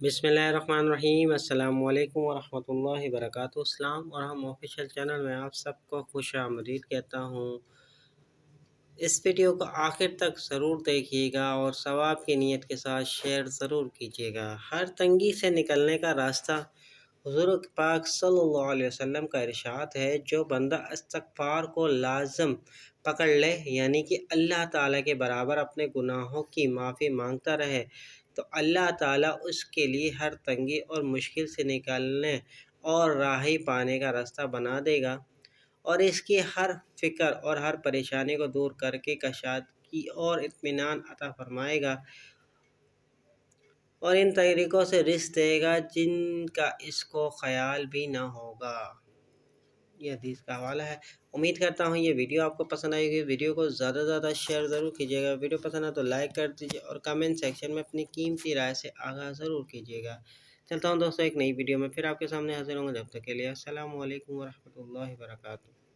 بسم اللہ الرحمن الرحیم۔ السلام علیکم ورحمۃ اللہ وبرکاتہ۔ اسلام اور ہم آفیشیل چینل میں آپ سب کو خوش آمدید کہتا ہوں۔ اس ویڈیو کو آخر تک ضرور دیکھیے گا اور ثواب کی نیت کے ساتھ شیئر ضرور کیجیے گا۔ ہر تنگی سے نکلنے کا راستہ حضور پاک صلی اللہ علیہ وسلم کا ارشاد ہے، جو بندہ استغفار کو لازم پکڑ لے، یعنی کہ اللہ تعالیٰ کے برابر اپنے گناہوں کی معافی مانگتا رہے، تو اللہ تعالیٰ اس کے لیے ہر تنگی اور مشکل سے نکلنے اور راہی پانے کا راستہ بنا دے گا، اور اس کی ہر فکر اور ہر پریشانی کو دور کر کے کشادگی اور اطمینان عطا فرمائے گا، اور ان طریقوں سے رزق دے گا جن کا اس کو خیال بھی نہ ہوگا۔ یہ حدیث کا حوالہ ہے۔ امید کرتا ہوں یہ ویڈیو آپ کو پسند آئے گی۔ ویڈیو کو زیادہ سے زیادہ شیئر ضرور کیجیے گا۔ ویڈیو پسند ہے تو لائک کر دیجیے اور کمنٹ سیکشن میں اپنی قیمتی رائے سے آگاہ ضرور کیجیے گا۔ چلتا ہوں دوستوں، ایک نئی ویڈیو میں پھر آپ کے سامنے حاضر ہوں گا۔ جب تک کے لیے السلام علیکم ورحمۃ اللہ وبرکاتہ۔